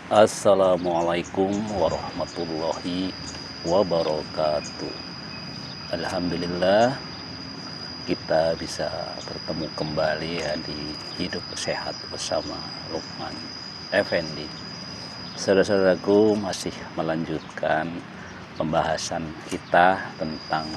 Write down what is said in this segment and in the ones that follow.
Assalamualaikum warahmatullahi wabarakatuh. Alhamdulillah kita bisa bertemu kembali ya di Hidup Sehat bersama Lukman Effendi. Saudara-saudaraku, masih melanjutkan pembahasan kita tentang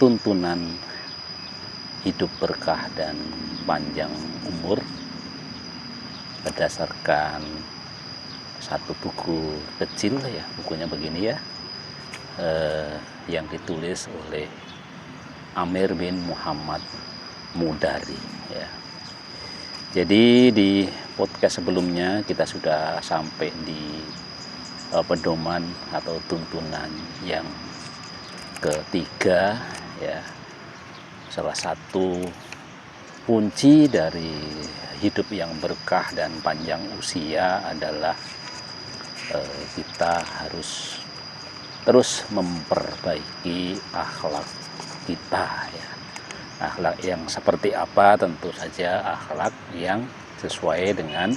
tuntunan hidup berkah dan panjang umur berdasarkan satu buku kecil ya, bukunya begini ya, yang ditulis oleh Amir bin Muhammad Mudari ya. Jadi di podcast sebelumnya kita sudah sampai di pedoman atau tuntunan yang ketiga ya. Salah satu kunci dari hidup yang berkah dan panjang usia adalah kita harus terus memperbaiki akhlak kita ya. Akhlak yang seperti apa? Tentu saja akhlak yang sesuai dengan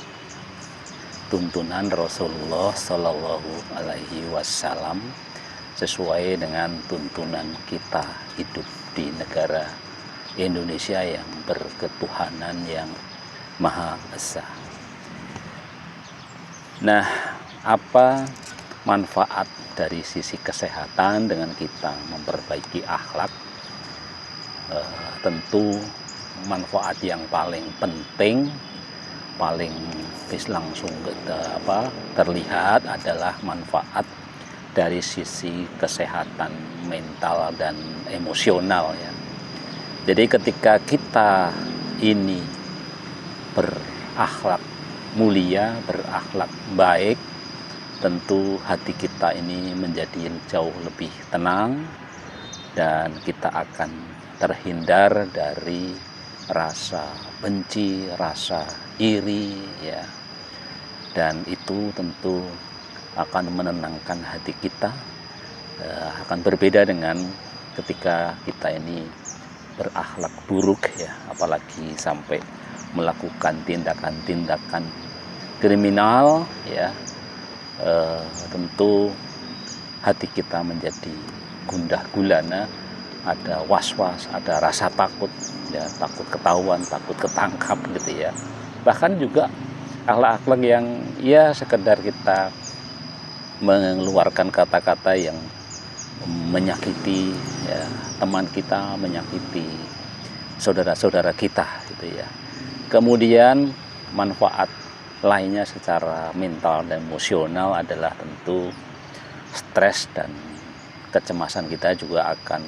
tuntunan Rasulullah Shallallahu Alaihi Wasallam, sesuai dengan tuntunan kita hidup di negara Indonesia yang berketuhanan yang Maha Esa. Nah, apa manfaat dari sisi kesehatan dengan kita memperbaiki akhlak? Tentu manfaat yang paling penting, paling langsung terlihat adalah manfaat dari sisi kesehatan mental dan emosional ya. Jadi ketika kita ini berakhlak mulia, berakhlak baik, tentu hati kita ini menjadi jauh lebih tenang dan kita akan terhindar dari rasa benci, rasa iri ya. Dan itu tentu akan menenangkan hati kita, akan berbeda dengan ketika kita ini berakhlak buruk ya, apalagi sampai melakukan tindakan-tindakan kriminal ya. Tentu hati kita menjadi gundah gulana, ada was-was, ada rasa takut ya, takut ketahuan, takut ketangkap gitu ya. Bahkan juga akhlak-akhlak yang ya sekedar kita mengeluarkan kata-kata yang menyakiti ya, teman kita, menyakiti saudara-saudara kita gitu ya. Kemudian manfaat lainnya secara mental dan emosional adalah tentu stres dan kecemasan kita juga akan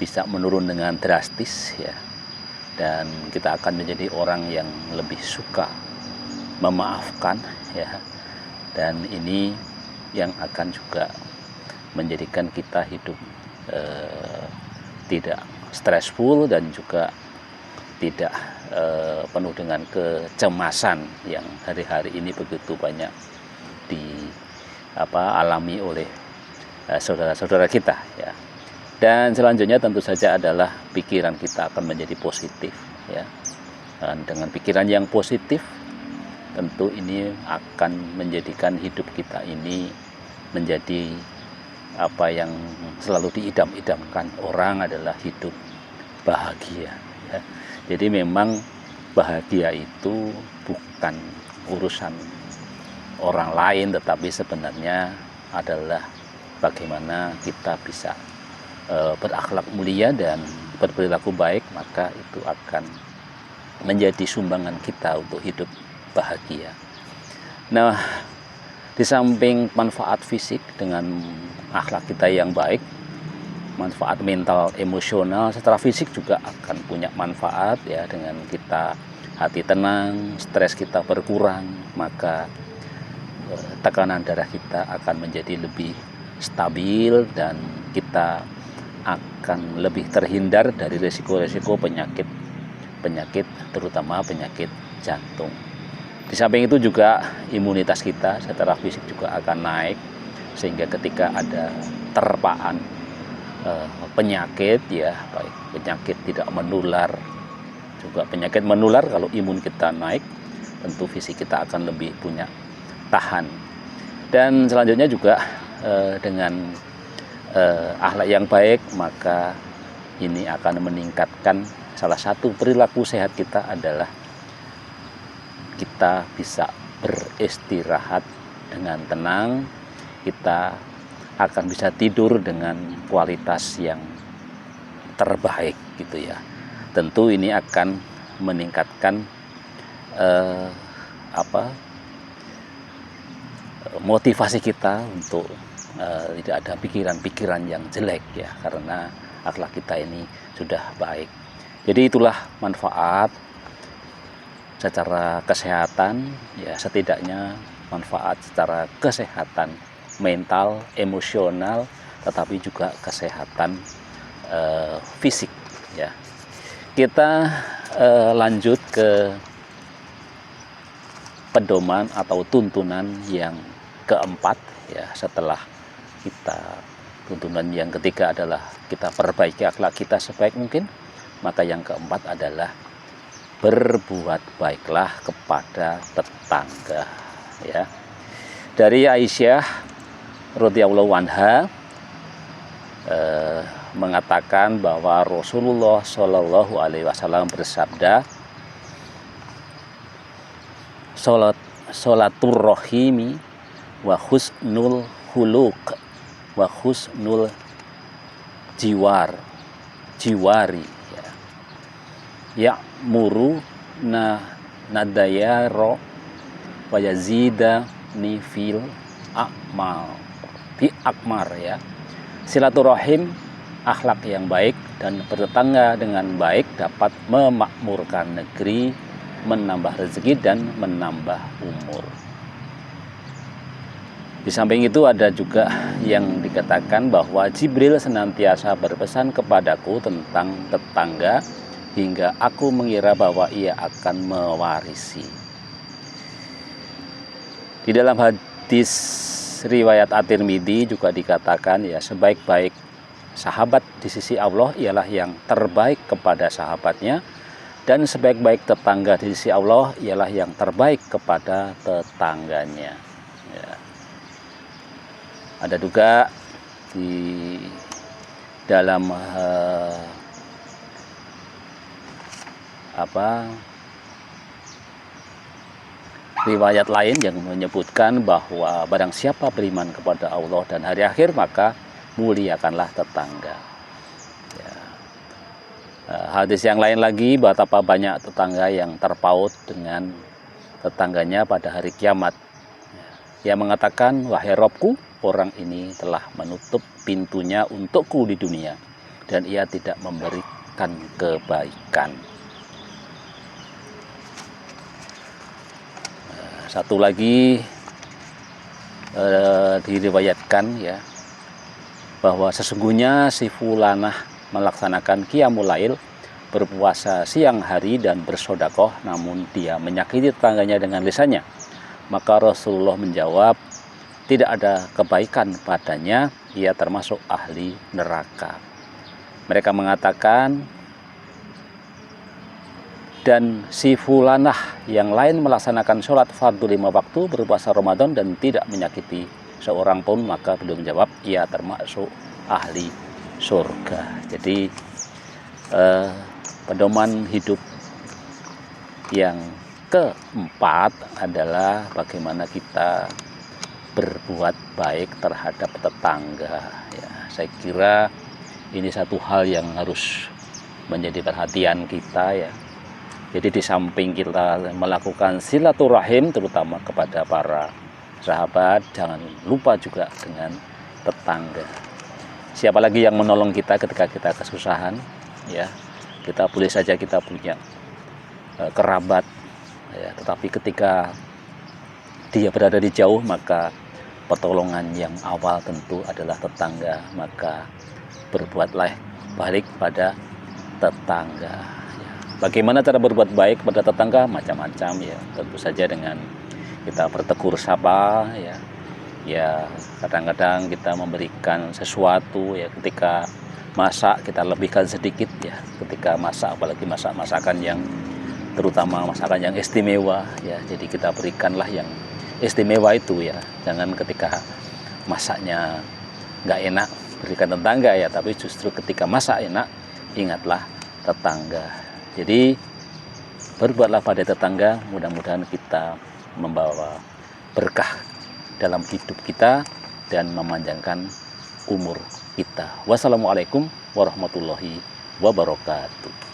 bisa menurun dengan drastis ya. Dan kita akan menjadi orang yang lebih suka memaafkan ya. Dan ini yang akan juga menjadikan kita hidup tidak stressful dan juga tidak penuh dengan kecemasan yang hari-hari ini begitu banyak alami oleh saudara-saudara kita ya. Dan selanjutnya tentu saja adalah pikiran kita akan menjadi positif ya. Dan dengan pikiran yang positif tentu ini akan menjadikan hidup kita ini menjadi apa yang selalu diidam-idamkan orang adalah hidup bahagia ya. Jadi memang bahagia itu bukan urusan orang lain, tetapi sebenarnya adalah bagaimana kita bisa berakhlak mulia dan berperilaku baik, maka itu akan menjadi sumbangan kita untuk hidup bahagia. Nah, di samping manfaat fisik dengan akhlak kita yang baik, manfaat mental emosional secara fisik juga akan punya manfaat ya. Dengan kita hati tenang, stres kita berkurang, maka tekanan darah kita akan menjadi lebih stabil dan kita akan lebih terhindar dari risiko-risiko penyakit terutama penyakit jantung. Di samping itu juga imunitas kita secara fisik juga akan naik, sehingga ketika ada terpaan penyakit ya, baik penyakit tidak menular juga penyakit menular, kalau imun kita naik tentu fisik kita akan lebih punya tahan. Dan selanjutnya juga dengan akhlak yang baik, maka ini akan meningkatkan. Salah satu perilaku sehat kita adalah kita bisa beristirahat dengan tenang, kita akan bisa tidur dengan kualitas yang terbaik gitu ya. Tentu ini akan meningkatkan motivasi kita untuk tidak ada pikiran-pikiran yang jelek ya, karena akhlak kita ini sudah baik. Jadi itulah manfaat secara kesehatan ya, setidaknya manfaat secara kesehatan mental, emosional, tetapi juga kesehatan fisik ya. Kita lanjut ke pedoman atau tuntunan yang keempat ya. Setelah kita, tuntunan yang ketiga adalah kita perbaiki akhlak kita sebaik mungkin, maka yang keempat adalah berbuat baiklah kepada tetangga ya. Dari Aisyah radhiyallahu anha mengatakan bahwa Rasulullah Shallallahu alaihi wasallam bersabda, sholatur rohimi wa husnul huluk wa husnul jiwari ya muru nadayaro wa yazida nifil akmar ya. Silaturahim, akhlak yang baik dan bertetangga dengan baik dapat memakmurkan negeri, menambah rezeki dan menambah umur. Di samping itu ada juga yang dikatakan bahwa Jibril senantiasa berpesan kepadaku tentang tetangga hingga aku mengira bahwa ia akan mewarisi. Di dalam hadis riwayat At-Tirmidzi juga dikatakan ya, sebaik-baik sahabat di sisi Allah ialah yang terbaik kepada sahabatnya, dan sebaik-baik tetangga di sisi Allah ialah yang terbaik kepada tetangganya ya. Ada juga di dalam riwayat lain yang menyebutkan bahwa barang siapa beriman kepada Allah dan hari akhir, maka muliakanlah tetangga ya. Hadis yang lain lagi, betapa banyak tetangga yang terpaut dengan tetangganya pada hari kiamat. Ia mengatakan, wahai Robku, orang ini telah menutup pintunya untukku di dunia dan ia tidak memberikan kebaikan. Satu lagi diriwayatkan ya, bahwa sesungguhnya si fulanah melaksanakan qiyamul lail, berpuasa siang hari dan bersodakoh, namun dia menyakiti tetangganya dengan lisannya. Maka Rasulullah menjawab, tidak ada kebaikan padanya, ia termasuk ahli neraka. Mereka mengatakan, dan si fulanah yang lain melaksanakan sholat fardu 5 waktu, berpuasa Ramadan dan tidak menyakiti seorang pun, maka beliau menjawab, ia termasuk ahli surga. Jadi pedoman hidup yang keempat adalah bagaimana kita berbuat baik terhadap tetangga ya. Saya kira ini satu hal yang harus menjadi perhatian kita ya. Jadi di samping kita melakukan silaturahim terutama kepada para sahabat, jangan lupa juga dengan tetangga. Siapa lagi yang menolong kita ketika kita kesusahan ya. Kita boleh saja kita punya kerabat ya, tetapi ketika dia berada di jauh, maka pertolongan yang awal tentu adalah tetangga. Maka berbuatlah balik pada tetangga. Bagaimana cara berbuat baik pada tetangga? Macam-macam ya. Tentu saja dengan kita bertegur sapa ya. Ya, kadang-kadang kita memberikan sesuatu ya, ketika masak kita lebihkan sedikit ya. Ketika masak, apalagi masak-masakan yang terutama masakan yang istimewa ya, jadi kita berikanlah yang istimewa itu ya. Jangan ketika masaknya nggak enak berikan tetangga ya, tapi justru ketika masak enak ingatlah tetangga. Jadi berbuatlah pada tetangga, mudah-mudahan kita membawa berkah dalam hidup kita dan memanjangkan umur kita. Wassalamualaikum warahmatullahi wabarakatuh.